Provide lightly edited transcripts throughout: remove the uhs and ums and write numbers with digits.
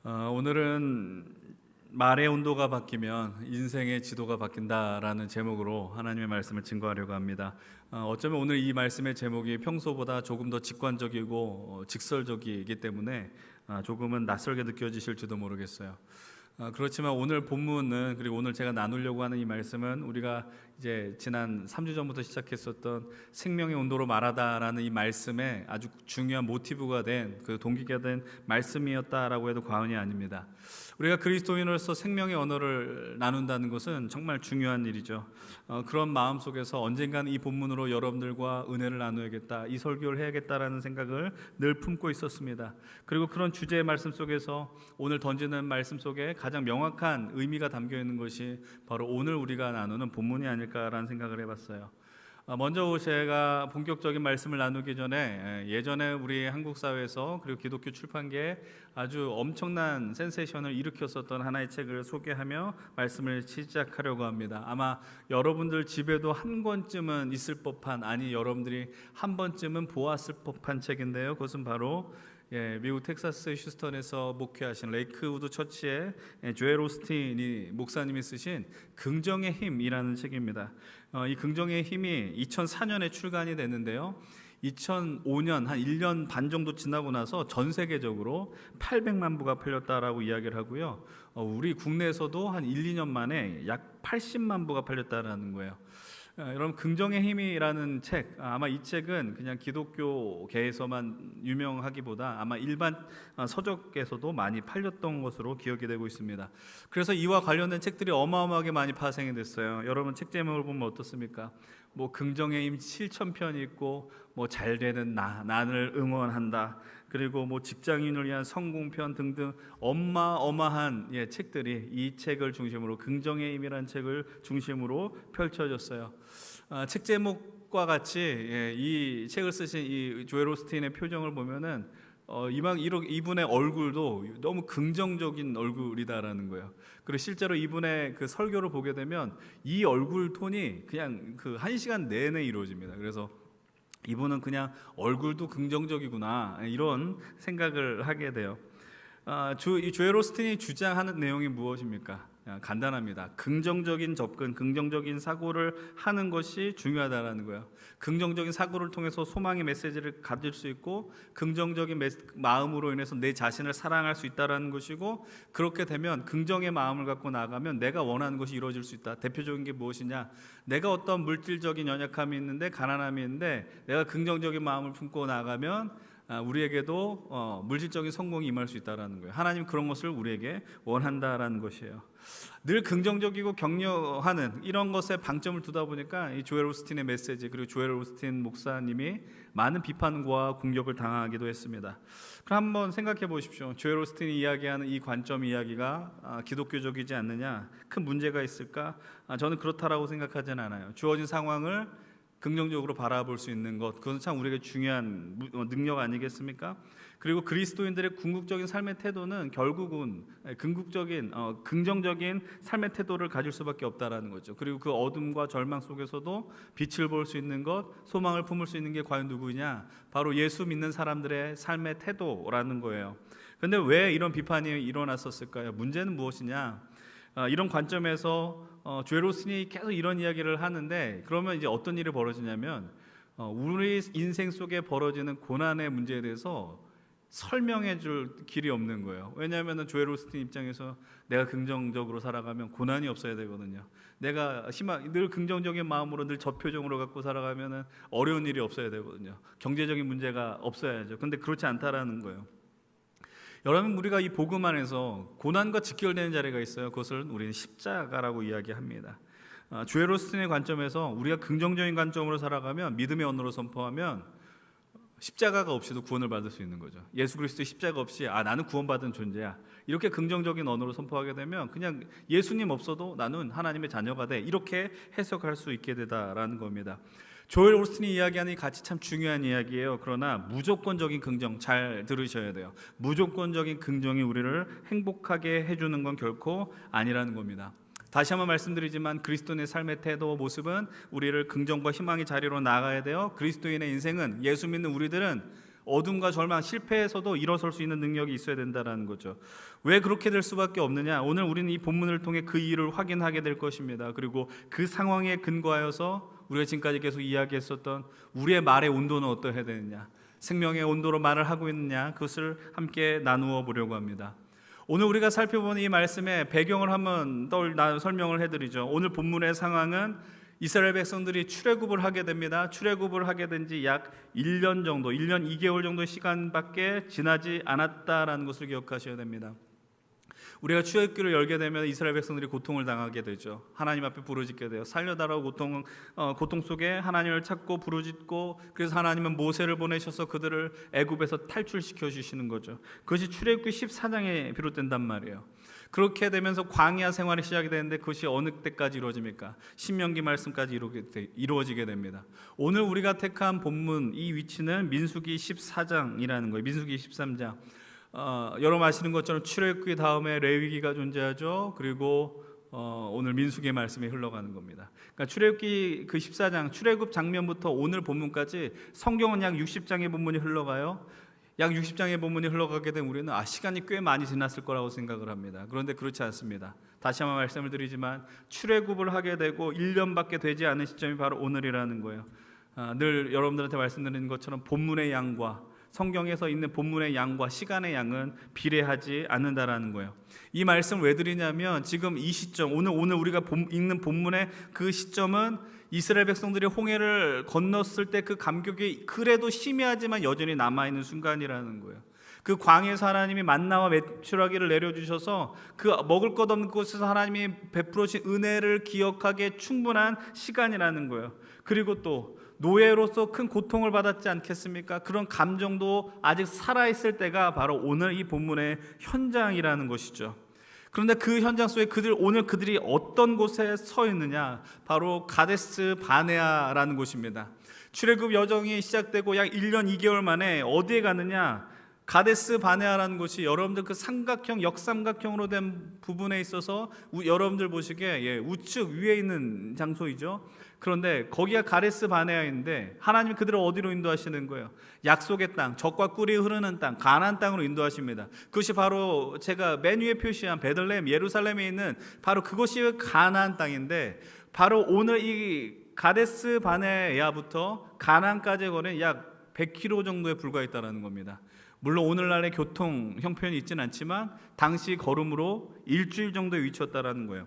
오늘은 말의 온도가 바뀌면 인생의 지도가 바뀐다라는 제목으로 하나님의 말씀을 증거하려고 합니다. 어쩌면 오늘 이 말씀의 제목이 평소보다 조금 더 직관적이고 직설적이기 때문에 조금은 낯설게 느껴지실지도 모르겠어요. 그렇지만 오늘 본문은, 그리고 오늘 제가 나누려고 하는 이 말씀은 우리가 이제 지난 3주 전부터 시작했었던 생명의 온도로 말하다라는 이 말씀에 아주 중요한 모티브가 된, 그 동기가 된 말씀이었다라고 해도 과언이 아닙니다. 우리가 그리스도인으로서 생명의 언어를 나눈다는 것은 정말 중요한 일이죠. 그런 마음 속에서 언젠가는 이 본문으로 여러분들과 은혜를 나누어야겠다, 이 설교를 해야겠다라는 생각을 늘 품고 있었습니다. 그리고 그런 주제의 말씀 속에서 오늘 던지는 말씀 속에 가장 명확한 의미가 담겨 있는 것이 바로 오늘 우리가 나누는 본문이 아닐까라는 생각을 해봤어요. 먼저 제가 본격적인 말씀을 나누기 전에 예전에 우리 한국 사회에서, 그리고 기독교 출판계에 아주 엄청난 센세이션을 일으켰었던 하나의 책을 소개하며 말씀을 시작하려고 합니다. 아마 여러분들 집에도 한 권쯤은 있을 법한, 아니 여러분들이 한 번쯤은 보았을 법한 책인데요. 그것은 바로 미국 텍사스 휴스턴에서 목회하신 레이크우드 처치의 조엘 오스틴이 목사님이 쓰신 긍정의 힘이라는 책입니다. 이 긍정의 힘이 2004년에 출간이 됐는데요. 2005년 한 1년 반 정도 지나고 나서 전 세계적으로 800만 부가 팔렸다라고 이야기를 하고요. 우리 국내에서도 한 1, 2년 만에 약 80만 부가 팔렸다라는 거예요. 여러분, 긍정의 힘이라는 책, 아마 이 책은 그냥 기독교계에서만 유명하기보다 아마 일반 서적에서도 많이 팔렸던 것으로 기억이 되고 있습니다. 그래서 이와 관련된 책들이 어마어마하게 많이 파생이 됐어요. 여러분, 책 제목을 보면 어떻습니까? 뭐 긍정의 힘 7,000편이 있고, 뭐 잘되는 나를 응원한다, 그리고 뭐 직장인을 위한 성공편 등등 어마어마한 책들이 이 책을 중심으로, 긍정의 힘이라는 책을 중심으로 펼쳐졌어요. 책 제목과 같이 이 책을 쓰신 이 조엘 오스틴의 표정을 보면은 이분의 얼굴도 너무 긍정적인 얼굴이다라는 거예요. 그리고 실제로 이분의 그 설교를 보게 되면 이 얼굴 톤이 그냥 그 1시간 내내 이루어집니다. 그래서 이분은 그냥 얼굴도 긍정적이구나, 이런 생각을 하게 돼요. 이 조엘 오스틴이 주장하는 내용이 무엇입니까? 간단합니다. 긍정적인 접근, 긍정적인 사고를 하는 것이 중요하다는 거예요. 긍정적인 사고를 통해서 소망의 메시지를 가질 수 있고, 긍정적인 마음으로 인해서 내 자신을 사랑할 수 있다는 것이고, 그렇게 되면 긍정의 마음을 갖고 나가면 내가 원하는 것이 이루어질 수 있다. 대표적인 게 무엇이냐? 내가 어떤 물질적인 연약함이 있는데, 가난함이 있는데, 내가 긍정적인 마음을 품고 나가면 우리에게도 물질적인 성공이 임할 수 있다는 거예요. 하나님 그런 것을 우리에게 원한다라는 것이에요. 늘 긍정적이고 격려하는 이런 것에 방점을 두다 보니까 이 조엘 오스틴의 메시지, 그리고 조엘 오스틴 목사님이 많은 비판과 공격을 당하기도 했습니다. 그럼 한번 생각해 보십시오. 조엘 오스틴이 이야기하는 이 관점 이야기가 기독교적이지 않느냐, 큰 문제가 있을까? 저는 그렇다라고 생각하지는 않아요. 주어진 상황을 긍정적으로 바라볼 수 있는 것, 그것은 참 우리에게 중요한 능력 아니겠습니까? 그리고 그리스도인들의 궁극적인 삶의 태도는 결국은 긍정적인 삶의 태도를 가질 수밖에 없다라는 거죠. 그리고 그 어둠과 절망 속에서도 빛을 볼 수 있는 것, 소망을 품을 수 있는 게 과연 누구냐? 바로 예수 믿는 사람들의 삶의 태도라는 거예요. 그런데 왜 이런 비판이 일어났었을까요? 문제는 무엇이냐? 이런 관점에서 조엘 오스틴이 계속 이런 이야기를 하는데, 그러면 이제 어떤 일이 벌어지냐면 우리 인생 속에 벌어지는 고난의 문제에 대해서 설명해 줄 길이 없는 거예요. 왜냐하면 조엘 오스틴 입장에서 내가 긍정적으로 살아가면 고난이 없어야 되거든요. 내가 늘 긍정적인 마음으로, 늘 저표정으로 갖고 살아가면 어려운 일이 없어야 되거든요. 경제적인 문제가 없어야죠. 근데 그렇지 않다라는 거예요. 여러분, 우리가 이 복음 안에서 고난과 직결되는 자리가 있어요. 그것을 우리는 십자가라고 이야기합니다. 조엘 오스틴의 관점에서 우리가 긍정적인 관점으로 살아가면, 믿음의 언어로 선포하면 십자가가 없이도 구원을 받을 수 있는 거죠. 예수 그리스도의 십자가 없이 나는 구원받은 존재야, 이렇게 긍정적인 언어로 선포하게 되면 그냥 예수님 없어도 나는 하나님의 자녀가 돼, 이렇게 해석할 수 있게 되다라는 겁니다. 조엘 오스틴이 이야기하는 이 가치 참 중요한 이야기예요. 그러나 무조건적인 긍정, 잘 들으셔야 돼요. 무조건적인 긍정이 우리를 행복하게 해주는 건 결코 아니라는 겁니다. 다시 한번 말씀드리지만 그리스도인의 삶의 태도, 모습은 우리를 긍정과 희망의 자리로 나아가야 돼요. 그리스도인의 인생은, 예수 믿는 우리들은 어둠과 절망, 실패에서도 일어설 수 있는 능력이 있어야 된다는 거죠. 왜 그렇게 될 수밖에 없느냐? 오늘 우리는 이 본문을 통해 그 이유를 확인하게 될 것입니다. 그리고 그 상황에 근거하여서 우리가 지금까지 계속 이야기했었던 우리의 말의 온도는 어떠해야 되느냐, 생명의 온도로 말을 하고 있느냐, 그것을 함께 나누어 보려고 합니다. 오늘 우리가 살펴보는 이 말씀의 배경을 한번 설명을 해드리죠. 오늘 본문의 상황은 이스라엘 백성들이 출애굽을 하게 됩니다. 출애굽을 하게 된 지 약 1년 정도, 1년 2개월 정도 시간밖에 지나지 않았다라는 것을 기억하셔야 됩니다. 우리가 출애굽기를 열게 되면 이스라엘 백성들이 고통을 당하게 되죠. 하나님 앞에 부르짖게 돼요. 살려달라고 고통 속에 하나님을 찾고 부르짖고, 그래서 하나님은 모세를 보내셔서 그들을 애굽에서 탈출시켜 주시는 거죠. 그것이 출애굽기 14장에 비롯된단 말이에요. 그렇게 되면서 광야 생활이 시작이 되는데 그것이 어느 때까지 이루어집니까? 신명기 말씀까지 이루어지게 됩니다. 오늘 우리가 택한 본문, 이 위치는 민수기 14장이라는 거예요. 민수기 13장. 여러분 아시는 것처럼 출애굽기 다음에 레위기가 존재하죠. 그리고 오늘 민수기의 말씀이 흘러가는 겁니다. 그러니까 출애굽기 그 14장, 출애굽 장면부터 오늘 본문까지 성경은 약 60장의 본문이 흘러가요. 약 60장의 본문이 흘러가게 된 우리는 시간이 꽤 많이 지났을 거라고 생각을 합니다. 그런데 그렇지 않습니다. 다시 한번 말씀을 드리지만 출애굽을 하게 되고 1년밖에 되지 않은 시점이 바로 오늘이라는 거예요. 늘 여러분들한테 말씀드리는 것처럼 본문의 양과 성경에서 있는 본문의 양과 시간의 양은 비례하지 않는다라는 거예요. 이 말씀을 왜 드리냐면 지금 이 시점, 오늘 우리가 읽는 본문의 그 시점은 이스라엘 백성들이 홍해를 건넜을 때 그 감격이 그래도 희미하지만 여전히 남아있는 순간이라는 거예요. 그 광야에서 하나님이 만나와 메추라기를 내려주셔서 그 먹을 것 없는 곳에서 하나님이 베풀어주신 은혜를 기억하기에 충분한 시간이라는 거예요. 그리고 또 노예로서 큰 고통을 받았지 않겠습니까? 그런 감정도 아직 살아있을 때가 바로 오늘 이 본문의 현장이라는 것이죠. 그런데 그 현장 속에 오늘 그들이 어떤 곳에 서 있느냐, 바로 가데스 바네아라는 곳입니다. 출애굽 여정이 시작되고 약 1년 2개월 만에 어디에 가느냐, 가데스 바네아라는 곳이 여러분들 그 역삼각형으로 된 부분에 있어서 여러분들 보시기에 우측 위에 있는 장소이죠. 그런데 거기가 가데스 바네아인데 하나님이 그들을 어디로 인도하시는 거예요? 약속의 땅, 젖과 꿀이 흐르는 땅, 가나안 땅으로 인도하십니다. 그것이 바로 제가 맨 위에 표시한 베들레헴, 예루살렘에 있는 바로 그것이 가나안 땅인데, 바로 오늘 이 가데스 바네아부터 가나안까지의 거리는 약 100km 정도에 불과했다는 겁니다. 물론 오늘날의 교통 형편이 있지는 않지만 당시 걸음으로 일주일 정도에 위치했다라는 거예요.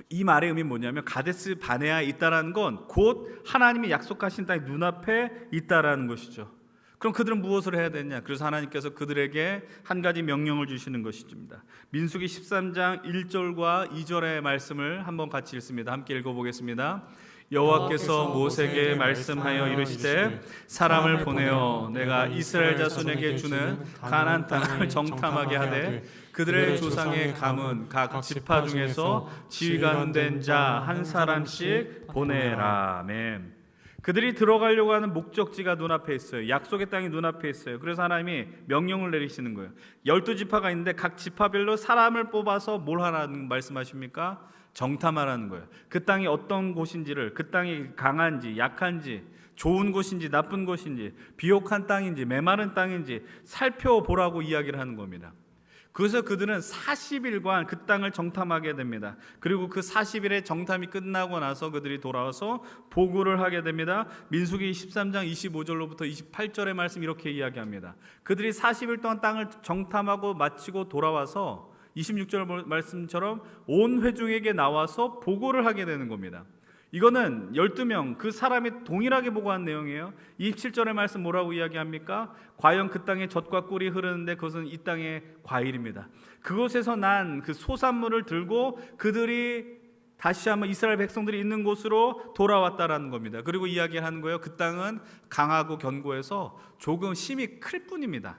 이 말의 의미는 뭐냐면 가데스 바네아에 있다라는 건 곧 하나님이 약속하신 땅이 눈앞에 있다라는 것이죠. 그럼 그들은 무엇을 해야 되냐? 그래서 하나님께서 그들에게 한 가지 명령을 주시는 것입니다. 민수기 13장 1절과 2절의 말씀을 한번 같이 읽습니다. 함께 읽어보겠습니다. 여호와께서 모세에게 말씀하여 이르시되 사람을 보내어 내가 이스라엘 자손에게 주는 가나안 땅을 정탐하게 하되 그들의 조상의 가문 각 지파 중에서 지휘관 된 자 한 사람씩 보내라. 아멘. 그들이 들어가려고 하는 목적지가 눈앞에 있어요. 약속의 땅이 눈앞에 있어요. 그래서 하나님이 명령을 내리시는 거예요. 12지파가 있는데 각 지파별로 사람을 뽑아서 뭘 하라는 말씀하십니까? 정탐하라는 거예요. 그 땅이 어떤 곳인지를, 그 땅이 강한지 약한지, 좋은 곳인지 나쁜 곳인지, 비옥한 땅인지 메마른 땅인지 살펴보라고 이야기를 하는 겁니다. 그래서 그들은 40일간 그 땅을 정탐하게 됩니다. 그리고 그 40일의 정탐이 끝나고 나서 그들이 돌아와서 보고를 하게 됩니다. 민수기 13장 25절로부터 28절의 말씀 이렇게 이야기합니다. 그들이 40일 동안 땅을 정탐하고 마치고 돌아와서 26절 말씀처럼 온 회중에게 나와서 보고를 하게 되는 겁니다. 이거는 12명 그 사람이 동일하게 보고한 내용이에요. 27절의 말씀 뭐라고 이야기합니까? 과연 그 땅에 젖과 꿀이 흐르는데 그것은 이 땅의 과일입니다. 그곳에서 난 그 소산물을 들고 그들이 다시 한번 이스라엘 백성들이 있는 곳으로 돌아왔다라는 겁니다. 그리고 이야기하는 거예요. 그 땅은 강하고 견고해서 조금 힘이 클 뿐입니다.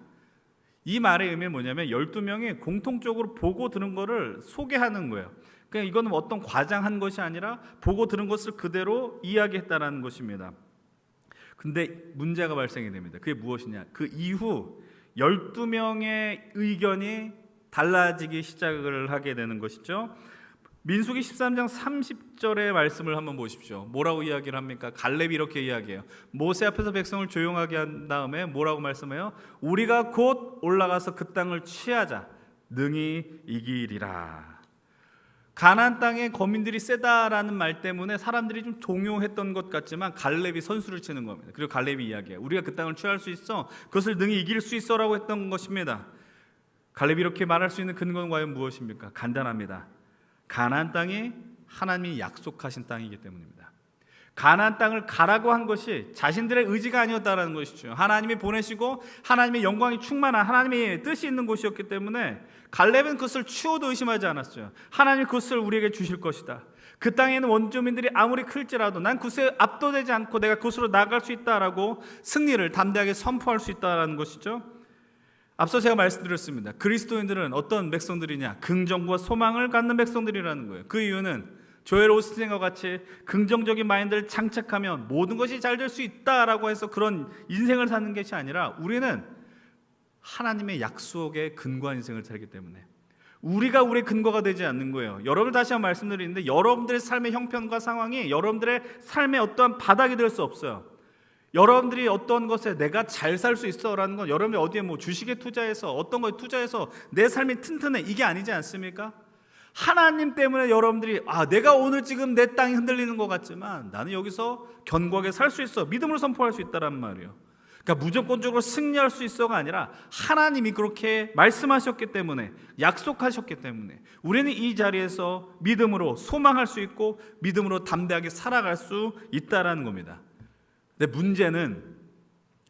이 말의 의미는 뭐냐면 12명이 공통적으로 보고 들은 것을 소개하는 거예요. 그러니까 이거는 어떤 과장한 것이 아니라 보고 들은 것을 그대로 이야기했다는 것입니다. 근데 문제가 발생이 됩니다. 그게 무엇이냐? 그 이후 12명의 의견이 달라지기 시작을 하게 되는 것이죠. 민수기 13장 30절의 말씀을 한번 보십시오. 뭐라고 이야기를 합니까? 갈렙이 이렇게 이야기해요. 모세 앞에서 백성을 조용하게 한 다음에 뭐라고 말씀해요? 우리가 곧 올라가서 그 땅을 취하자. 능히 이기리라. 가나안 땅에 거민들이 세다라는 말 때문에 사람들이 좀 동요했던 것 같지만 갈렙이 선수를 치는 겁니다. 그리고 갈렙이 이야기해요. 우리가 그 땅을 취할 수 있어. 그것을 능히 이길 수 있어라고 했던 것입니다. 갈렙이 이렇게 말할 수 있는 근거는 과연 무엇입니까? 간단합니다. 가나안 땅이 하나님이 약속하신 땅이기 때문입니다. 가나안 땅을 가라고 한 것이 자신들의 의지가 아니었다라는 것이죠. 하나님이 보내시고 하나님의 영광이 충만한 하나님의 뜻이 있는 곳이었기 때문에 갈렙은 그것을 추호도 의심하지 않았어요. 하나님이 그것을 우리에게 주실 것이다. 그 땅에 있는 원주민들이 아무리 클지라도 난 그것에 압도되지 않고 내가 그곳으로 나갈 수 있다라고 승리를 담대하게 선포할 수 있다라는 것이죠. 앞서 제가 말씀드렸습니다. 그리스도인들은 어떤 백성들이냐? 긍정과 소망을 갖는 백성들이라는 거예요. 그 이유는 조엘 오스틴과 같이 긍정적인 마인드를 장착하면 모든 것이 잘 될 수 있다라고 해서 그런 인생을 사는 것이 아니라 우리는 하나님의 약속에 근거한 인생을 살기 때문에 우리가 우리의 근거가 되지 않는 거예요. 여러분 다시 한번 말씀드리는데 여러분들의 삶의 형편과 상황이 여러분들의 삶의 어떠한 바닥이 될 수 없어요. 여러분들이 어떤 것에 내가 잘 살 수 있어라는 건 여러분이 어디에 뭐 주식에 투자해서 어떤 거에 투자해서 내 삶이 튼튼해 이게 아니지 않습니까? 하나님 때문에 여러분들이 내가 오늘 지금 내 땅이 흔들리는 것 같지만 나는 여기서 견고하게 살 수 있어 믿음으로 선포할 수 있다란 말이에요. 그러니까 무조건적으로 승리할 수 있어가 아니라 하나님이 그렇게 말씀하셨기 때문에 약속하셨기 때문에 우리는 이 자리에서 믿음으로 소망할 수 있고 믿음으로 담대하게 살아갈 수 있다라는 겁니다. 근데 문제는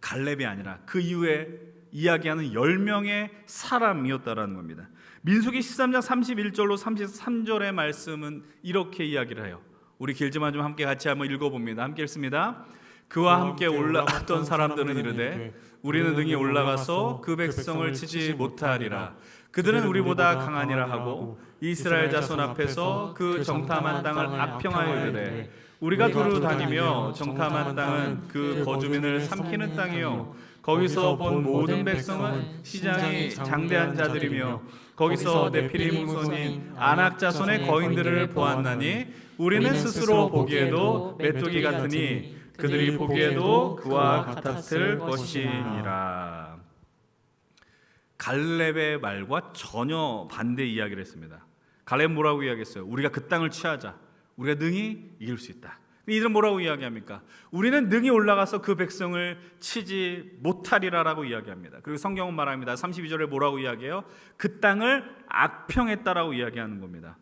갈렙이 아니라 그 이후에 이야기하는 10명의 사람이었다라는 겁니다. 민수기 13장 31절로 33절의 말씀은 이렇게 이야기를 해요. 우리 길지만 좀 함께 같이 한번 읽어봅니다. 함께 읽습니다. 그와 함께 올라갔던 사람들은 이르되 우리는 능히 올라가서 그 백성을 치지 못하리라. 그들은 우리보다 강하니라 하고 이스라엘 자손 앞에서 그 정탐한 땅을 악평하여 이르되 우리가 두루 다니며 정탐한 땅은 그 거주민을 삼키는 땅이요 거기서 본 모든 백성은 시장이 장대한 자들이며 거기서 네피림 후손인 아낙 자손의 거인들을 보았나니 우리는 스스로 보기에도 메뚜기 같으니 그들이 보기에도 그와 같았을 것이니라. 갈렙의 말과 전혀 반대 이야기를 했습니다. 갈렙 뭐라고 이야기했어요? 우리가 그 땅을 취하자. 우리가 능히 이길 수 있다. 이들은 뭐라고 이야기합니까? 우리는 능히 올라가서 그 백성을 치지 못하리라라고 이야기합니다. 그리고 성경은 말합니다. 32절에 뭐라고 이야기해요? 그 땅을 악평했다라고 이야기하는 겁니다.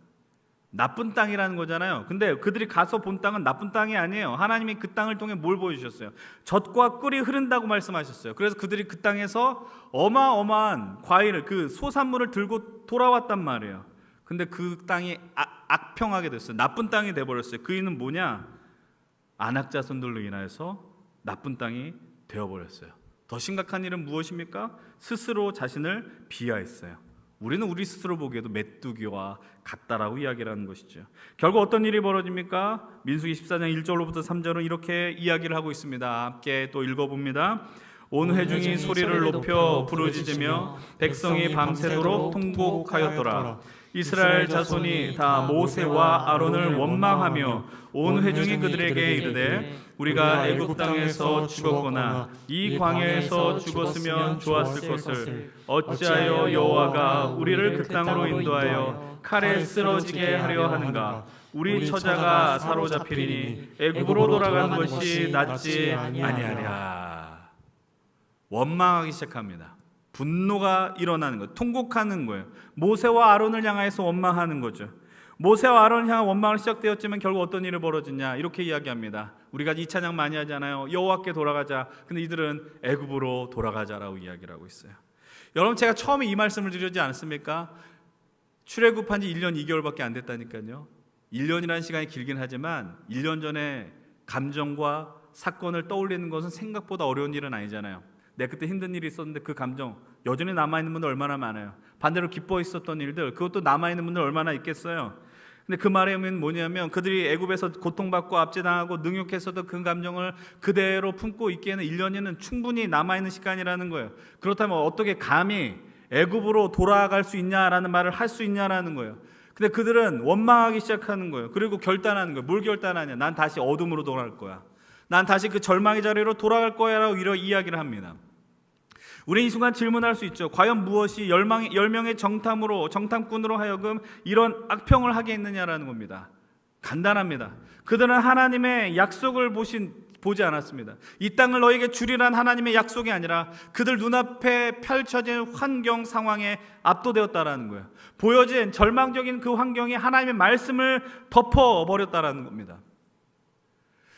나쁜 땅이라는 거잖아요. 근데 그들이 가서 본 땅은 나쁜 땅이 아니에요. 하나님이 그 땅을 통해 뭘 보여주셨어요? 젖과 꿀이 흐른다고 말씀하셨어요. 그래서 그들이 그 땅에서 어마어마한 과일을 그 소산물을 들고 돌아왔단 말이에요. 근데 그 땅이 악평하게 됐어요. 나쁜 땅이 돼버렸어요. 그 이유는 뭐냐? 아낙 자손들로 인하여서 나쁜 땅이 되어버렸어요. 더 심각한 일은 무엇입니까? 스스로 자신을 비하했어요. 우리는 우리 스스로 보기에도 메뚜기와 같다라고 이야기를 하는 것이죠. 결국 어떤 일이 벌어집니까? 민수기 14장 1절로부터 3절은 이렇게 이야기를 하고 있습니다. 함께 또 읽어봅니다. 온 회중이 소리를 높여 부르짖으며 백성이 밤새도록 통곡하였더라. 이스라엘 자손이 다 모세와 아론을 원망하며 온 회중이 그들에게 이르되 우리가 애굽 땅에서 죽었거나 이 광야에서 죽었으면 좋았을 것을 어찌하여 여호와가 우리를 그 땅으로 인도하여 칼에 쓰러지게 하려 하는가? 우리 처자가 사로잡히리니 애굽으로 돌아가는 것이 낫지 아니하랴. 원망하기 시작합니다. 분노가 일어나는 것, 통곡하는 거예요. 모세와 아론을 향해서 원망하는 거죠. 모세와 아론을 향한 원망을 시작되었지만 결국 어떤 일이 벌어지냐 이렇게 이야기합니다. 우리가 이 찬양 많이 하잖아요. 여호와께 돌아가자. 근데 이들은 애굽으로 돌아가자라고 이야기를 하고 있어요. 여러분 제가 처음에 이 말씀을 드리지 않았습니까? 출애굽한 지 1년 2개월밖에 안 됐다니까요. 1년이라는 시간이 길긴 하지만 1년 전에 감정과 사건을 떠올리는 것은 생각보다 어려운 일은 아니잖아요. 내가 그때 힘든 일이 있었는데 그 감정 여전히 남아있는 분들 얼마나 많아요. 반대로 기뻐 있었던 일들 그것도 남아있는 분들 얼마나 있겠어요. 근데 그 말의 의미는 뭐냐면 그들이 애굽에서 고통받고 압제당하고 능욕했어도 그 감정을 그대로 품고 있기에는 1년이면 충분히 남아있는 시간이라는 거예요. 그렇다면 어떻게 감히 애굽으로 돌아갈 수 있냐라는 말을 할 수 있냐라는 거예요. 근데 그들은 원망하기 시작하는 거예요. 그리고 결단하는 거예요. 뭘 결단하냐? 난 다시 어둠으로 돌아갈 거야. 난 다시 그 절망의 자리로 돌아갈 거야 라고 이런 이야기를 합니다. 우리는 이 순간 질문할 수 있죠. 과연 무엇이 10명의 정탐꾼으로 하여금 이런 악평을 하게 했느냐라는 겁니다. 간단합니다. 그들은 하나님의 약속을 보지 않았습니다. 이 땅을 너에게 주리란 하나님의 약속이 아니라 그들 눈앞에 펼쳐진 환경 상황에 압도되었다라는 거예요. 보여진 절망적인 그 환경이 하나님의 말씀을 덮어버렸다라는 겁니다.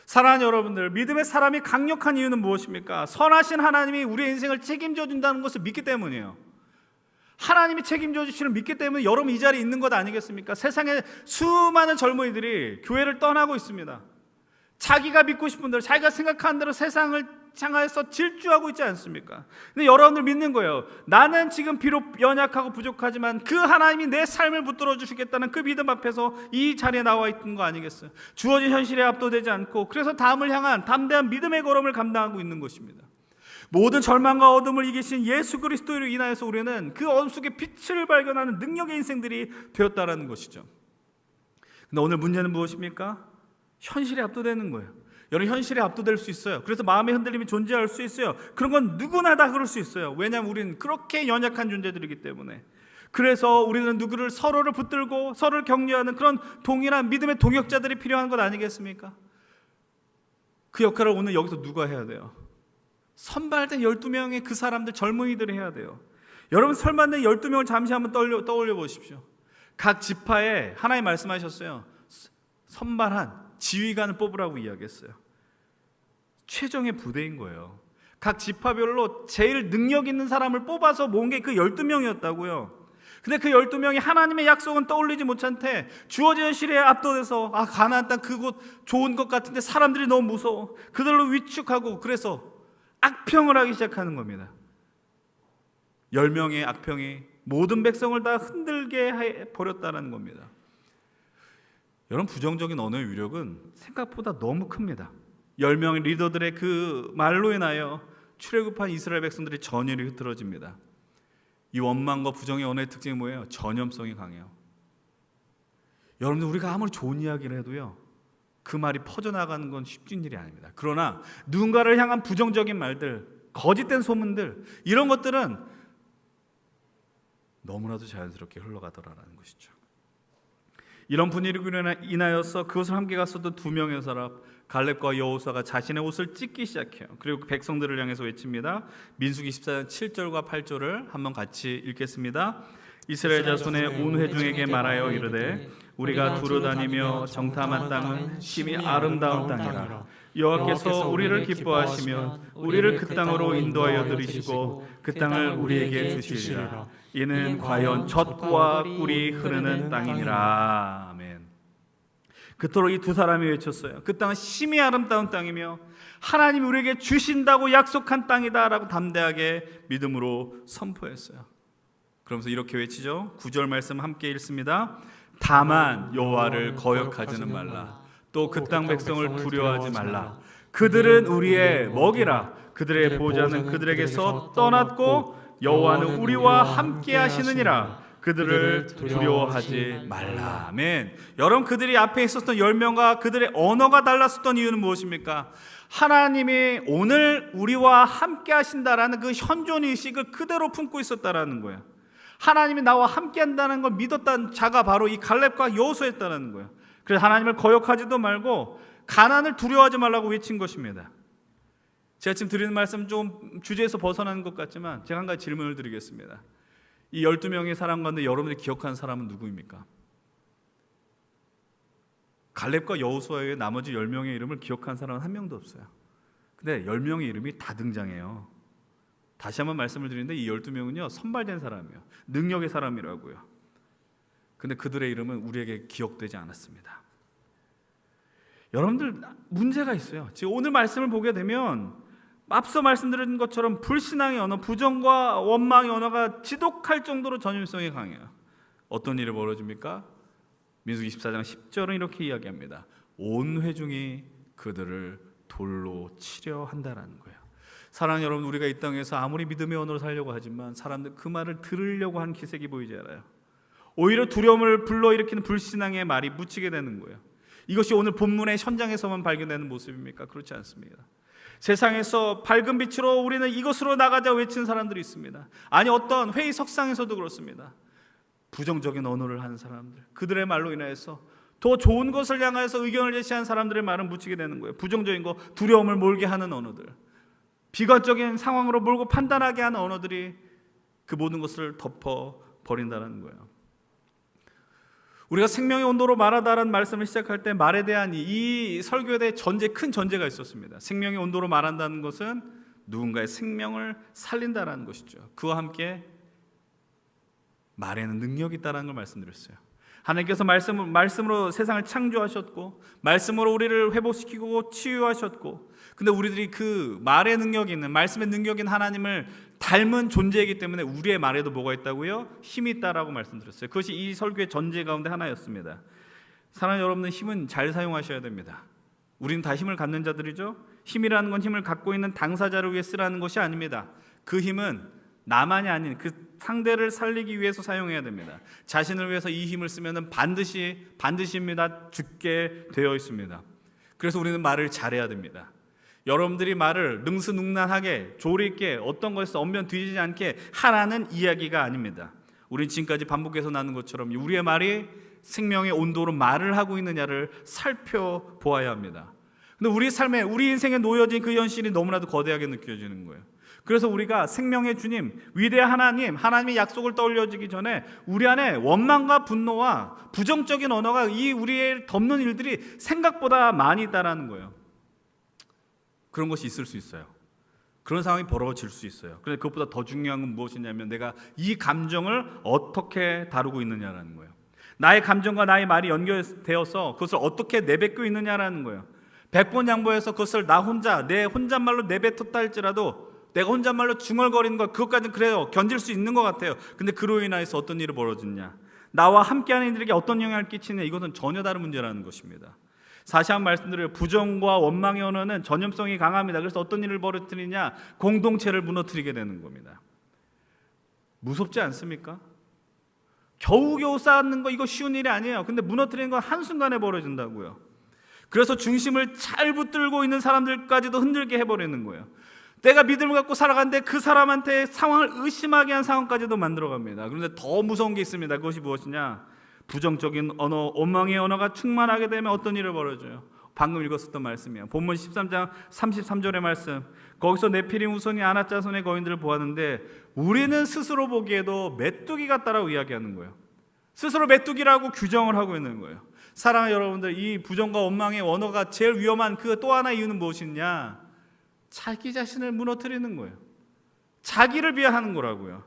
사랑하는 여러분들, 믿음의 사람이 강력한 이유는 무엇입니까? 선하신 하나님이 우리의 인생을 책임져 준다는 것을 믿기 때문이에요. 하나님이 책임져 주시는 믿기 때문에 여러분 이 자리에 있는 것 아니겠습니까? 세상에 수많은 젊은이들이 교회를 떠나고 있습니다. 자기가 믿고 싶은 대로, 자기가 생각하는 대로 세상을 향해서 질주하고 있지 않습니까? 근데 여러분들 믿는 거예요. 나는 지금 비록 연약하고 부족하지만 그 하나님이 내 삶을 붙들어 주시겠다는 그 믿음 앞에서 이 자리에 나와 있는 거 아니겠어요? 주어진 현실에 압도되지 않고 그래서 다음을 향한 담대한 믿음의 걸음을 감당하고 있는 것입니다. 모든 절망과 어둠을 이기신 예수 그리스도로 인하여서 우리는 그 어둠 속에 빛을 발견하는 능력의 인생들이 되었다라는 것이죠. 근데 오늘 문제는 무엇입니까? 현실에 압도되는 거예요. 여러분, 현실에 압도될 수 있어요. 그래서 마음의 흔들림이 존재할 수 있어요. 그런 건 누구나 다 그럴 수 있어요. 왜냐하면 우리는 그렇게 연약한 존재들이기 때문에. 그래서 우리는 누구를 서로를 붙들고 서로를 격려하는 그런 동일한 믿음의 동역자들이 필요한 것 아니겠습니까? 그 역할을 오늘 여기서 누가 해야 돼요? 선발된 12명의 그 사람들, 젊은이들이 해야 돼요. 여러분, 선발된 12명을 잠시 한번 떠올려 보십시오. 각 지파에 하나님 말씀하셨어요. 선발한 지휘관을 뽑으라고 이야기했어요. 최정의 부대인 거예요. 각 지파별로 제일 능력 있는 사람을 뽑아서 모은 게 그 12명이었다고요. 근데 그 12명이 하나님의 약속은 떠올리지 못한 채 주어진 시리에 압도돼서 가나안 땅 그곳 좋은 것 같은데 사람들이 너무 무서워. 그들로 위축하고 그래서 악평을 하기 시작하는 겁니다. 10명의 악평이 모든 백성을 다 흔들게 해버렸다는 겁니다. 여러분, 부정적인 언어의 위력은 생각보다 너무 큽니다. 10명의 리더들의 그 말로 인하여 출애굽한 이스라엘 백성들의 전율이 흐트러집니다. 이 원망과 부정의 언어의 특징이 뭐예요? 전염성이 강해요. 여러분들, 우리가 아무리 좋은 이야기를 해도요, 그 말이 퍼져나가는 건 쉽진 일이 아닙니다. 그러나 누군가를 향한 부정적인 말들, 거짓된 소문들, 이런 것들은 너무나도 자연스럽게 흘러가더라라는 것이죠. 이런 분위기로 인하여서 그것을 함께 갔었던 2명의 사람 갈렙과 여호수아가 자신의 옷을 찢기 시작해요. 그리고 백성들을 향해서 외칩니다. 민수기 14장 7절과 8절을 한번 같이 읽겠습니다. 이스라엘 자손의 온 회중에게 말하여 이르되 우리가 두루다니며 정탐한 땅은 심히 아름다운 땅이라. 여호와께서 우리를 기뻐하시면 우리를 그 땅으로 인도하여 들이시고 그 땅을 우리에게 주시리라. 이는 과연 젖과 꿀이 흐르는 땅이니라. 아멘. 그토록 이 2 사람이 외쳤어요. 그 땅은 심히 아름다운 땅이며 하나님이 우리에게 주신다고 약속한 땅이다 라고 담대하게 믿음으로 선포했어요. 그러면서 이렇게 외치죠. 9절 말씀 함께 읽습니다. 다만 여호와를 거역하지는 말라. 또 그 땅 백성을 두려워하지 말라. 그들은 우리의 먹이라. 그들의 보호자는 그들에게서 떠났고 여호와는 우리와 함께 하시느니라. 그들을 두려워하지 말라. 아멘. 여러분, 그들이 앞에 있었던 10명과 그들의 언어가 달랐었던 이유는 무엇입니까? 하나님이 오늘 우리와 함께 하신다라는 그 현존의식을 그대로 품고 있었다라는 거예요. 하나님이 나와 함께 한다는 걸 믿었다는 자가 바로 이 갈렙과 여호수아였다는 거예요. 그래서 하나님을 거역하지도 말고 가나안을 두려워하지 말라고 외친 것입니다. 제가 지금 드리는 말씀 좀 주제에서 벗어나는 것 같지만 제가 한 가지 질문을 드리겠습니다. 이 12명의 사람 가운데 여러분들이 기억하는 사람은 누구입니까? 갈렙과 여호수아의 나머지 10명의 이름을 기억하는 사람은 한 명도 없어요. 근데 10명의 이름이 다 등장해요. 다시 한번 말씀을 드리는데 이 12명은요 선발된 사람이에요. 능력의 사람이라고요. 근데 그들의 이름은 우리에게 기억되지 않았습니다. 여러분들, 문제가 있어요. 지금 오늘 말씀을 보게 되면 앞서 말씀드린 것처럼 불신앙의 언어, 부정과 원망의 언어가 지독할 정도로 전염성이 강해요. 어떤 일이 벌어집니까? 민수기 14장 10절은 이렇게 이야기합니다. 온 회중이 그들을 돌로 치려 한다라는 거예요. 사랑하는 여러분, 우리가 이 땅에서 아무리 믿음의 언어로 살려고 하지만 사람들 그 말을 들으려고 하는 기색이 보이지 않아요. 오히려 두려움을 불러일으키는 불신앙의 말이 묻히게 되는 거예요. 이것이 오늘 본문의 현장에서만 발견되는 모습입니까? 그렇지 않습니다. 세상에서 밝은 빛으로 우리는 이것으로 나가자 외치는 사람들이 있습니다. 아니, 어떤 회의석상에서도 그렇습니다. 부정적인 언어를 하는 사람들, 그들의 말로 인해서 더 좋은 것을 향해서 의견을 제시하는 사람들의 말은 묻히게 되는 거예요. 부정적인 거, 두려움을 몰게 하는 언어들, 비관적인 상황으로 몰고 판단하게 하는 언어들이 그 모든 것을 덮어버린다는 거예요. 우리가 생명의 온도로 말하다라는 말씀을 시작할 때 말에 대한 이 설교에 대해 큰 전제가 있었습니다. 생명의 온도로 말한다는 것은 누군가의 생명을 살린다는 것이죠. 그와 함께 말에는 능력이 있다는 걸 말씀드렸어요. 하나님께서 말씀으로 세상을 창조하셨고 말씀으로 우리를 회복시키고 치유하셨고, 근데 우리들이 그 말의 능력이 있는, 말씀의 능력이 있는 하나님을 닮은 존재이기 때문에 우리의 말에도 뭐가 있다고요? 힘이 있다라고 말씀드렸어요. 그것이 이 설교의 전제 가운데 하나였습니다. 사랑하는 여러분은 힘은 잘 사용하셔야 됩니다. 우리는 다 힘을 갖는 자들이죠. 힘이라는 건 힘을 갖고 있는 당사자를 위해 쓰라는 것이 아닙니다. 그 힘은 나만이 아닌 그 상대를 살리기 위해서 사용해야 됩니다. 자신을 위해서 이 힘을 쓰면 반드시입니다. 죽게 되어 있습니다. 그래서 우리는 말을 잘해야 됩니다. 여러분들이 말을 능수능란하게 조리 있게 어떤 것에서 언변 뒤지지 않게 하라는 이야기가 아닙니다. 우린 지금까지 반복해서 나눈 것처럼 우리의 말이 생명의 온도로 말을 하고 있느냐를 살펴보아야 합니다. 근데 우리 삶에, 우리 인생에 놓여진 그 현실이 너무나도 거대하게 느껴지는 거예요. 그래서 우리가 생명의 주님, 위대한 하나님, 하나님의 약속을 떠올려지기 전에 우리 안에 원망과 분노와 부정적인 언어가 이 우리의 덮는 일들이 생각보다 많이 있다라는 거예요. 그런 것이 있을 수 있어요. 그런 상황이 벌어질 수 있어요. 그런데 그것보다 더 중요한 건 무엇이냐면 내가 이 감정을 어떻게 다루고 있느냐라는 거예요. 나의 감정과 나의 말이 연결되어서 그것을 어떻게 내뱉고 있느냐라는 거예요. 100번 양보해서 그것을 내 혼잣말로 내뱉었다 할지라도 내가 혼잣말로 중얼거리는 것, 그것까지는 그래요. 견딜 수 있는 것 같아요. 근데 그로 인해서 어떤 일이 벌어졌냐, 나와 함께하는 이들에게 어떤 영향을 끼치느냐, 이것은 전혀 다른 문제라는 것입니다. 다시 한번 말씀드려요. 부정과 원망의 언어는 전염성이 강합니다. 그래서 어떤 일을 벌어뜨리냐, 공동체를 무너뜨리게 되는 겁니다. 무섭지 않습니까? 겨우겨우 쌓는 거 이거 쉬운 일이 아니에요. 근데 무너뜨리는 건 한순간에 벌어진다고요. 그래서 중심을 잘 붙들고 있는 사람들까지도 흔들게 해버리는 거예요. 내가 믿음을 갖고 살아가는데 그 사람한테 상황을 의심하게 한 상황까지도 만들어갑니다. 그런데 더 무서운 게 있습니다. 그것이 무엇이냐, 부정적인 언어, 원망의 언어가 충만하게 되면 어떤 일을 벌어져요? 방금 읽었었던 말씀이에요. 본문 13장 33절의 말씀. 거기서 네피림 후손이 아낙 자손의 거인들을 보았는데 우리는 스스로 보기에도 메뚜기 같다라고 이야기하는 거예요. 스스로 메뚜기라고 규정을 하고 있는 거예요. 사랑하는 여러분들, 이 부정과 원망의 언어가 제일 위험한 그 또 하나의 이유는 무엇이냐? 자기 자신을 무너뜨리는 거예요. 자기를 비하하는 거라고요.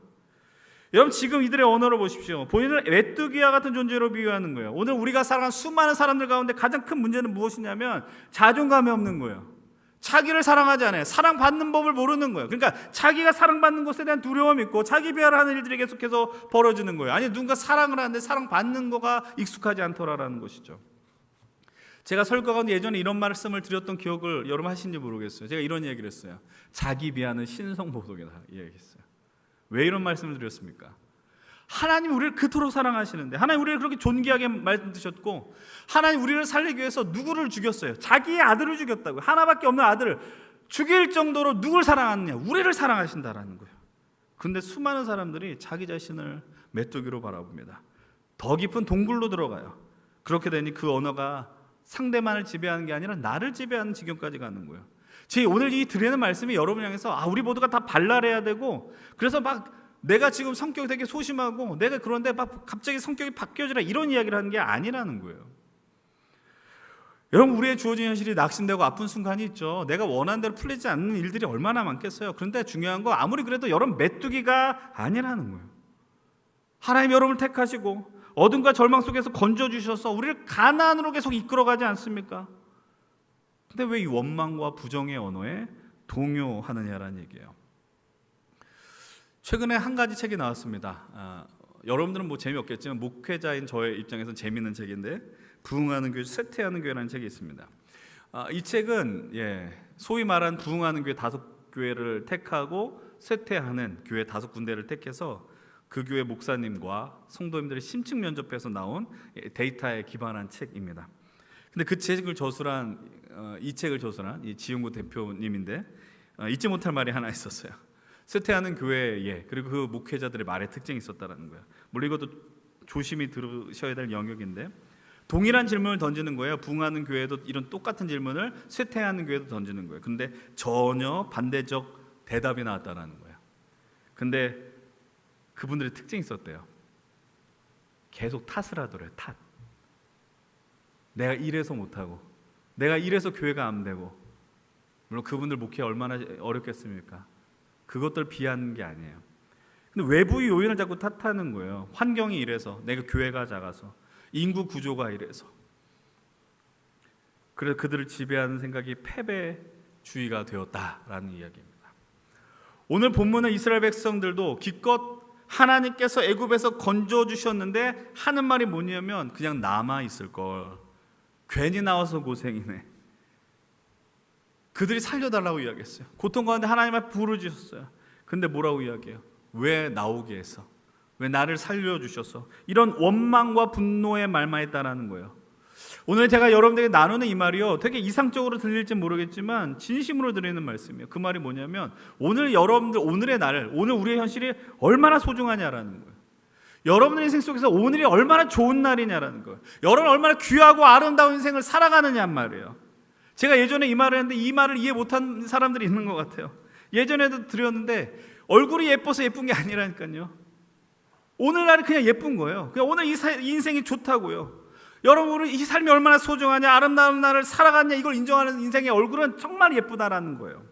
여러분, 지금 이들의 언어를 보십시오. 본인을 메뚜기와 같은 존재로 비유하는 거예요. 오늘 우리가 살아가는 수많은 사람들 가운데 가장 큰 문제는 무엇이냐면 자존감이 없는 거예요. 자기를 사랑하지 않아요. 사랑받는 법을 모르는 거예요. 그러니까 자기가 사랑받는 것에 대한 두려움이 있고 자기 비하를 하는 일들이 계속해서 벌어지는 거예요. 아니, 누군가 사랑을 하는데 사랑받는 거가 익숙하지 않더라라는 것이죠. 제가 설교 가운데 예전에 이런 말씀을 드렸던 기억을 여러분 하신지 모르겠어요. 제가 이런 얘기를 했어요. 자기 비하는 신성모독이다 이야기했어요. 왜 이런 말씀을 드렸습니까? 하나님 우리를 그토록 사랑하시는데, 하나님 우리를 그렇게 존귀하게 말씀 드셨고, 하나님 우리를 살리기 위해서 누구를 죽였어요? 자기의 아들을 죽였다고요. 하나밖에 없는 아들을 죽일 정도로 누굴 사랑하느냐? 우리를 사랑하신다라는 거예요. 그런데 수많은 사람들이 자기 자신을 메뚜기로 바라봅니다. 더 깊은 동굴로 들어가요. 그렇게 되니 그 언어가 상대만을 지배하는 게 아니라 나를 지배하는 지경까지 가는 거예요. 제 오늘 이 드리는 말씀이 여러분을 향해서 우리 모두가 다 발랄해야 되고, 그래서 막 내가 지금 성격이 되게 소심하고 내가 그런데 막 갑자기 성격이 바뀌어지라 이런 이야기를 하는 게 아니라는 거예요. 여러분, 우리의 주어진 현실이 낙심되고 아픈 순간이 있죠. 내가 원하는 대로 풀리지 않는 일들이 얼마나 많겠어요. 그런데 중요한 거, 아무리 그래도 여러분 메뚜기가 아니라는 거예요. 하나님 여러분을 택하시고 어둠과 절망 속에서 건져주셔서 우리를 가나안으로 계속 이끌어가지 않습니까? 근데 왜 이 원망과 부정의 언어에 동요하느냐라는 얘기예요. 최근에 한 가지 책이 나왔습니다. 여러분들은 뭐 재미없겠지만 목회자인 저의 입장에서는 재미있는 책인데, 부흥하는 교회, 쇠퇴하는 교회라는 책이 있습니다. 이 책은 소위 말하는 부흥하는 교회 5교회를 택하고 쇠퇴하는 교회 5군데를 택해서 그 교회 목사님과 성도님들의 심층 면접에서 나온 데이터에 기반한 책입니다. 근데 그 책을 저술한 이 책을 저술한 이 지용구 대표님인데 잊지 못할 말이 하나 있었어요. 쇠퇴하는 교회에 그리고 그 목회자들의 말에 특징이 있었다라는 거예요. 물론 이것도 조심히 들으셔야 될 영역인데 동일한 질문을 던지는 거예요. 부흥하는 교회도 이런 똑같은 질문을 쇠퇴하는 교회도 던지는 거예요. 근데 전혀 반대적 대답이 나왔다라는 거예요. 근데 그분들의 특징이 있었대요. 계속 탓을 하더래요. 탓. 내가 이래서 못하고, 내가 이래서 교회가 안 되고. 물론 그분들 목회 얼마나 어렵겠습니까? 그것들 비하는 게 아니에요. 근데 외부의 요인을 자꾸 탓하는 거예요. 환경이 이래서, 내가 교회가 작아서, 인구 구조가 이래서. 그래서 그들을 지배하는 생각이 패배주의가 되었다라는 이야기입니다. 오늘 본문은 이스라엘 백성들도 기껏 하나님께서 애굽에서 건져 주셨는데 하는 말이 뭐냐면 그냥 남아 있을 걸. 괜히 나와서 고생이네. 그들이 살려달라고 이야기했어요. 고통 가운데 하나님 앞에 부르짖었어요. 근데 뭐라고 이야기해요? 왜 나오게 해서? 왜 나를 살려주셔서? 이런 원망과 분노의 말만 했다라는 거예요. 오늘 제가 여러분들에게 나누는 이 말이요, 되게 이상적으로 들릴지 모르겠지만 진심으로 드리는 말씀이에요. 그 말이 뭐냐면 오늘 여러분들, 오늘의 날, 오늘 우리의 현실이 얼마나 소중하냐라는 거예요. 여러분의 인생 속에서 오늘이 얼마나 좋은 날이냐라는 거예요. 여러분 얼마나 귀하고 아름다운 인생을 살아가느냐 말이에요. 제가 예전에 이 말을 했는데 이 말을 이해 못한 사람들이 있는 것 같아요. 예전에도 드렸는데 얼굴이 예뻐서 예쁜 게 아니라니까요. 오늘날이 그냥 예쁜 거예요. 그냥 오늘 이 인생이 좋다고요. 여러분 이 삶이 얼마나 소중하냐, 아름다운 날을 살아갔냐, 이걸 인정하는 인생의 얼굴은 정말 예쁘다라는 거예요.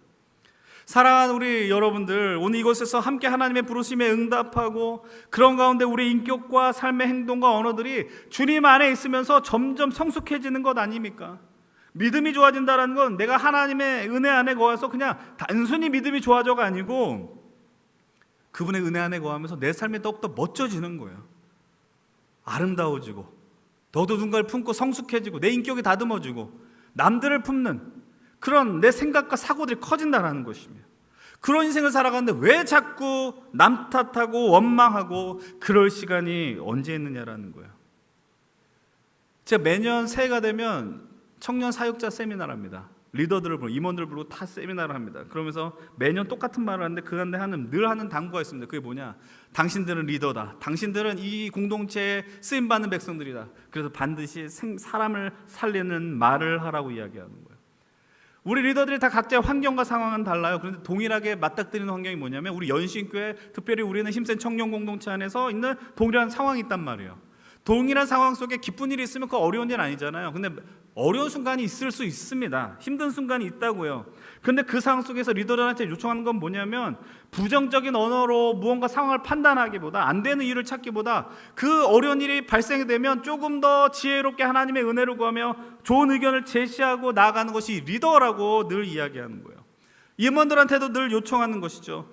사랑하는 우리 여러분들, 오늘 이곳에서 함께 하나님의 부르심에 응답하고 그런 가운데 우리 인격과 삶의 행동과 언어들이 주님 안에 있으면서 점점 성숙해지는 것 아닙니까? 믿음이 좋아진다는 건 내가 하나님의 은혜 안에 거해서 그냥 단순히 믿음이 좋아져가 아니고 그분의 은혜 안에 거하면서 내 삶이 더욱더 멋져지는 거예요. 아름다워지고 너도 누군가를 품고 성숙해지고 내 인격이 다듬어지고 남들을 품는 그런 내 생각과 사고들이 커진다는 것입니다. 그런 인생을 살아가는데 왜 자꾸 남 탓하고 원망하고 그럴 시간이 언제 있느냐라는 거예요. 제가 매년 새해가 되면 청년 사역자 세미나를 합니다. 리더들을 부르고 임원들을 부르고 다 세미나를 합니다. 그러면서 매년 똑같은 말을 하는데 그 안에 늘 하는 당부가 있습니다. 그게 뭐냐? 당신들은 리더다. 당신들은 이 공동체에 쓰임받는 백성들이다. 그래서 반드시 사람을 살리는 말을 하라고 이야기하는 거예요. 우리 리더들이 다 각자의 환경과 상황은 달라요. 그런데 동일하게 맞닥뜨리는 환경이 뭐냐면 우리 연신교회, 특별히 우리는 힘센 청년 공동체 안에서 있는 동일한 상황이 있단 말이에요. 동일한 상황 속에 기쁜 일이 있으면 그 어려운 일 아니잖아요. 근데 어려운 순간이 있을 수 있습니다. 힘든 순간이 있다고요. 그런데 그 상황 속에서 리더들한테 요청하는 건 뭐냐면 부정적인 언어로 무언가 상황을 판단하기보다, 안 되는 이유를 찾기보다 그 어려운 일이 발생이 되면 조금 더 지혜롭게 하나님의 은혜를 구하며 좋은 의견을 제시하고 나아가는 것이 리더라고 늘 이야기하는 거예요. 임원들한테도 늘 요청하는 것이죠.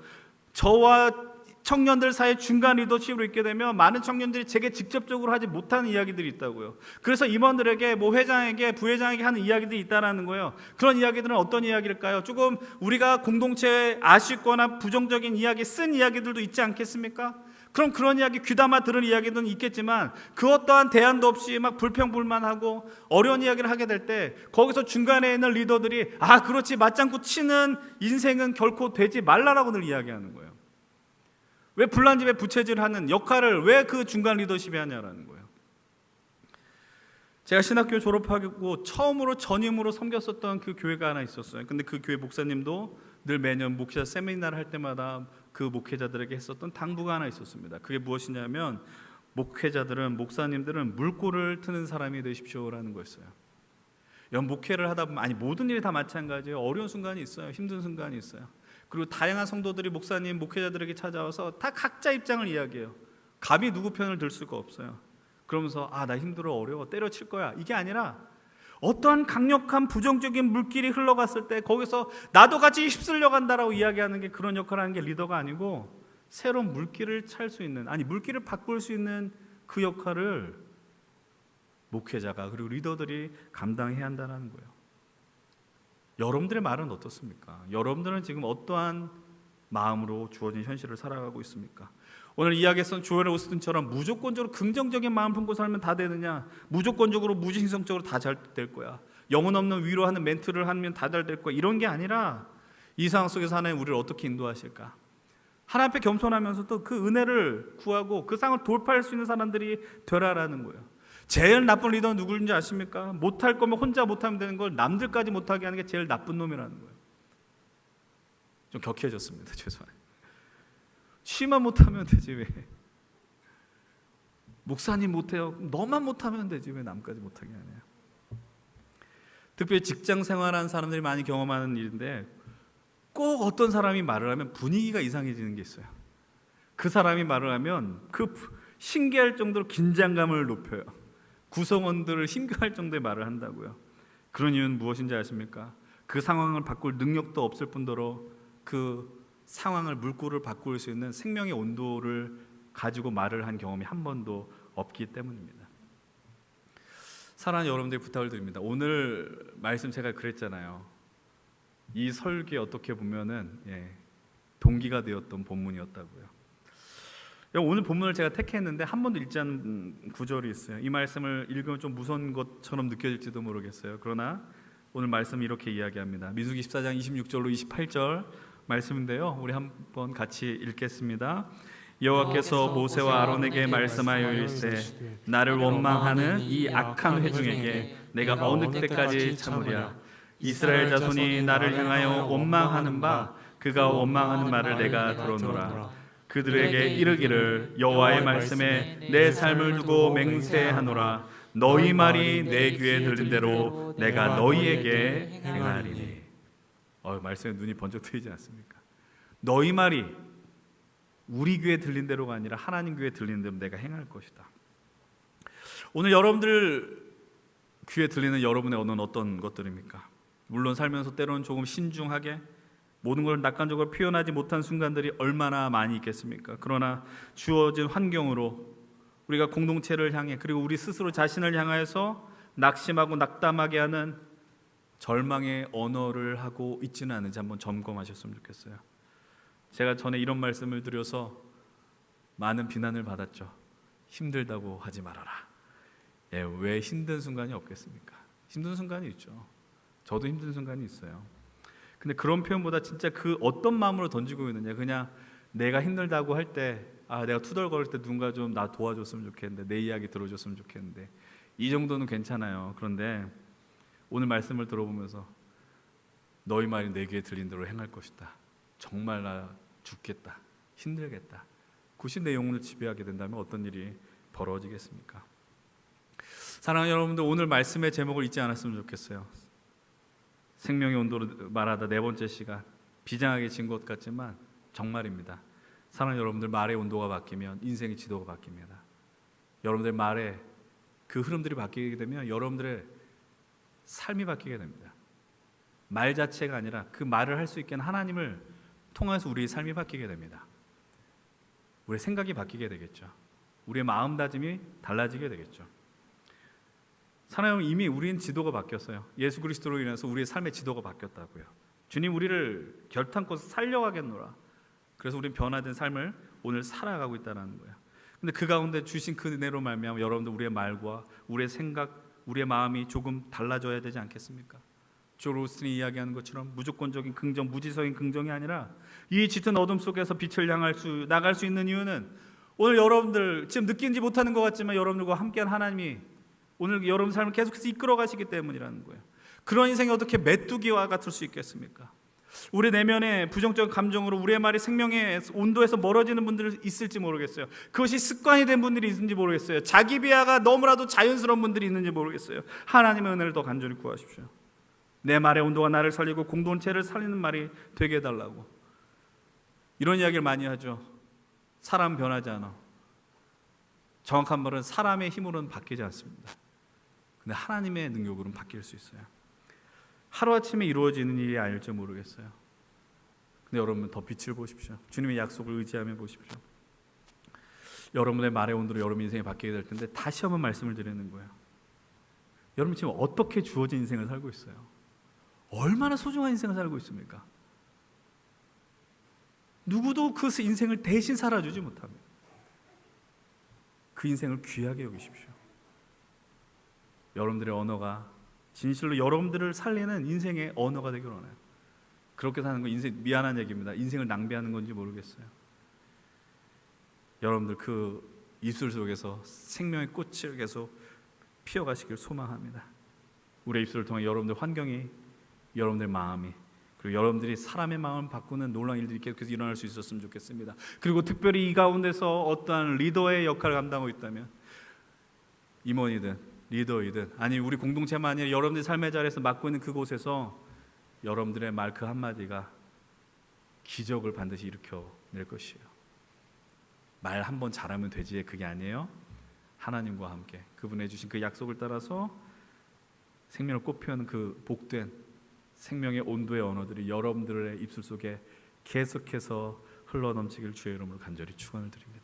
저와 청년들 사이 중간 리더십으로 있게 되면 많은 청년들이 제게 직접적으로 하지 못하는 이야기들이 있다고요. 그래서 임원들에게 회장에게 부회장에게 하는 이야기들이 있다라는 거예요. 그런 이야기들은 어떤 이야기일까요? 조금 우리가 공동체에 아쉽거나 부정적인 이야기, 쓴 이야기들도 있지 않겠습니까? 그럼 그런 이야기 귀담아 들을 이야기는 있겠지만 그것 또한 대안도 없이 막 불평불만하고 어려운 이야기를 하게 될 때 거기서 중간에 있는 리더들이 그렇지, 맞장구 치는 인생은 결코 되지 말라라고 늘 이야기하는 거예요. 왜 불난 집에 부채질하는 역할을 왜 그 중간 리더십이 하냐라는 거예요. 제가 신학교 졸업하고 처음으로 전임으로 섬겼었던 그 교회가 하나 있었어요. 근데 그 교회 목사님도 늘 매년 목회자 세미나를 할 때마다 그 목회자들에게 했었던 당부가 하나 있었습니다. 그게 무엇이냐면 목회자들은, 목사님들은 물꼬를 트는 사람이 되십시오라는 거였어요. 목회를 하다 보면 모든 일이 다 마찬가지예요. 어려운 순간이 있어요. 힘든 순간이 있어요. 그리고 다양한 성도들이 목사님, 목회자들에게 찾아와서 다 각자 입장을 이야기해요. 감히 누구 편을 들 수가 없어요. 그러면서 나 힘들어, 어려워, 때려칠 거야, 이게 아니라 어떠한 강력한 부정적인 물길이 흘러갔을 때 거기서 나도 같이 휩쓸려 간다라고 이야기하는 게, 그런 역할을 하는 게 리더가 아니고 새로운 물길을 찰 수 있는, 물길을 바꿀 수 있는 그 역할을 목회자가, 그리고 리더들이 감당해야 한다는 거예요. 여러분들의 말은 어떻습니까? 여러분들은 지금 어떠한 마음으로 주어진 현실을 살아가고 있습니까? 오늘 이야기했던 조엘 오스틴처럼 무조건적으로 긍정적인 마음 품고 살면 다 되느냐, 무조건적으로 무신성적으로 다 잘 될 거야, 영혼 없는 위로하는 멘트를 하면 다 잘 될 거야, 이런 게 아니라 이 상황 속에서 하나님 우리를 어떻게 인도하실까? 하나님 앞에 겸손하면서도 그 은혜를 구하고 그 상황을 돌파할 수 있는 사람들이 되라라는 거예요. 제일 나쁜 리더는 누구인지 아십니까? 못할 거면 혼자 못하면 되는 걸 남들까지 못하게 하는 게 제일 나쁜 놈이라는 거예요. 좀 격해졌습니다. 죄송해요. 취만 못하면 되지 왜? 목사님 못해요. 너만 못하면 되지 왜 남까지 못하게 하냐? 특별히 직장 생활하는 사람들이 많이 경험하는 일인데, 꼭 어떤 사람이 말을 하면 분위기가 이상해지는 게 있어요. 그 사람이 말을 하면 그 신기할 정도로 긴장감을 높여요. 구성원들을 힘겨할 정도의 말을 한다고요. 그런 이유는 무엇인지 아십니까? 그 상황을 바꿀 능력도 없을 뿐더러 그 상황을, 물꼬를 바꿀 수 있는 생명의 온도를 가지고 말을 한 경험이 한 번도 없기 때문입니다. 사랑하는 여러분들, 부탁을 드립니다. 오늘 말씀 제가 그랬잖아요. 이 설교에 어떻게 보면은 동기가 되었던 본문이었다고요. 오늘 본문을 제가 택했는데 한 번도 읽지 않은 구절이 있어요. 이 말씀을 읽으면 좀 무서운 것처럼 느껴질지도 모르겠어요. 그러나 오늘 말씀은 이렇게 이야기합니다. 민수기 14장 26절로 28절 말씀인데요, 우리 한번 같이 읽겠습니다. 여호와께서 모세와 아론에게 말씀하여 이르시되, 나를 원망하는 이 악한 회중에게 내가 어느 때까지 참으랴? 이스라엘 자손이 나를 향하여 원망하는 바 그가 원망하는 말을 내가 들어노라. 그들에게 이르기를, 여호와의 말씀에 내 삶을 두고 맹세하노라. 너희 말이 내 귀에 들린 대로 내가 너희에게 행하리니. 말씀에 눈이 번쩍 트이지 않습니까? 너희 말이 우리 귀에 들린 대로가 아니라 하나님 귀에 들리는 대로 내가 행할 것이다. 오늘 여러분들 귀에 들리는 여러분의 언어는 어떤 것들입니까? 물론 살면서 때로는 조금 신중하게 모든 걸 낙관적으로 표현하지 못한 순간들이 얼마나 많이 있겠습니까? 그러나 주어진 환경으로 우리가 공동체를 향해, 그리고 우리 스스로 자신을 향하여서 낙심하고 낙담하게 하는 절망의 언어를 하고 있지는 않은지 한번 점검하셨으면 좋겠어요. 제가 전에 이런 말씀을 드려서 많은 비난을 받았죠. 힘들다고 하지 말아라. 왜 힘든 순간이 없겠습니까? 힘든 순간이 있죠. 저도 힘든 순간이 있어요. 근데 그런 표현보다 진짜 그 어떤 마음으로 던지고 있느냐, 그냥 내가 힘들다고 할 때, 내가 투덜거릴 때 누군가 좀 나 도와줬으면 좋겠는데, 내 이야기 들어줬으면 좋겠는데, 이 정도는 괜찮아요. 그런데 오늘 말씀을 들어보면서 너희 말이 내 귀에 들린 대로 행할 것이다, 정말 나 죽겠다, 힘들겠다, 굳이 내 영혼을 지배하게 된다면 어떤 일이 벌어지겠습니까? 사랑하는 여러분들, 오늘 말씀의 제목을 잊지 않았으면 좋겠어요. 생명의 온도로 말하다 네 번째 시간, 비장하게 진 것 같지만 정말입니다. 사랑하는 여러분들, 말의 온도가 바뀌면 인생의 지도가 바뀝니다. 여러분들 말에 그 흐름들이 바뀌게 되면 여러분들의 삶이 바뀌게 됩니다. 말 자체가 아니라 그 말을 할 수 있게 하는 하나님을 통해서 우리의 삶이 바뀌게 됩니다. 우리의 생각이 바뀌게 되겠죠. 우리의 마음다짐이 달라지게 되겠죠. 사랑하는, 이미 우리는 지도가 바뀌었어요. 예수 그리스도로 인해서 우리의 삶의 지도가 바뀌었다고요. 주님 우리를 결탄코 살려가겠노라. 그래서 우리는 변화된 삶을 오늘 살아가고 있다는 거예요. 근데 그 가운데 주신 그 은혜로 말미암아 여러분들 우리의 말과 우리의 생각, 우리의 마음이 조금 달라져야 되지 않겠습니까? 조엘 오스틴이 이야기하는 것처럼 무조건적인 긍정, 무지성인 긍정이 아니라 이 짙은 어둠 속에서 빛을 나갈 수 있는 이유는 오늘 여러분들 지금 느끼지 못하는 것 같지만 여러분들과 함께한 하나님이 오늘 여러분 삶을 계속해서 이끌어 가시기 때문이라는 거예요. 그런 인생이 어떻게 메뚜기와 같을 수 있겠습니까? 우리 내면의 부정적인 감정으로 우리의 말이 생명의 온도에서 멀어지는 분들이 있을지 모르겠어요. 그것이 습관이 된 분들이 있는지 모르겠어요. 자기 비하가 너무나도 자연스러운 분들이 있는지 모르겠어요. 하나님의 은혜를 더 간절히 구하십시오. 내 말의 온도가 나를 살리고 공동체를 살리는 말이 되게 해달라고. 이런 이야기를 많이 하죠. 사람 변하지 않아. 정확한 말은 사람의 힘으로는 바뀌지 않습니다. 근데 하나님의 능력으로는 바뀔 수 있어요. 하루아침에 이루어지는 일이 아닐지 모르겠어요. 근데 여러분 더 빛을 보십시오. 주님의 약속을 의지하며 보십시오. 여러분의 말의 온도로 여러분 인생이 바뀌게 될 텐데 다시 한번 말씀을 드리는 거예요. 여러분 지금 어떻게 주어진 인생을 살고 있어요? 얼마나 소중한 인생을 살고 있습니까? 누구도 그 인생을 대신 살아주지 못합니다. 그 인생을 귀하게 여기십시오. 여러분들의 언어가 진실로 여러분들을 살리는 인생의 언어가 되길 원해요. 그렇게 사는 건 인생, 미안한 얘기입니다. 인생을 낭비하는 건지 모르겠어요. 여러분들 그 입술 속에서 생명의 꽃을 계속 피어가시길 소망합니다. 우리의 입술을 통해 여러분들 환경이, 여러분들 마음이, 그리고 여러분들이 사람의 마음을 바꾸는 놀라운 일들이 계속해서 일어날 수 있었으면 좋겠습니다. 그리고 특별히 이 가운데서 어떠한 리더의 역할을 감당하고 있다면, 임원이든 리더이든, 아니 우리 공동체만 아니라 여러분들의 삶의 자리에서 맡고 있는 그곳에서 여러분들의 말 그 한마디가 기적을 반드시 일으켜낼 것이에요. 말 한 번 잘하면 되지, 그게 아니에요. 하나님과 함께 그분의 주신 그 약속을 따라서 생명을 꽃피우는 그 복된 생명의 온도의 언어들이 여러분들의 입술 속에 계속해서 흘러넘치길 주의 이름으로 간절히 축원을 드립니다.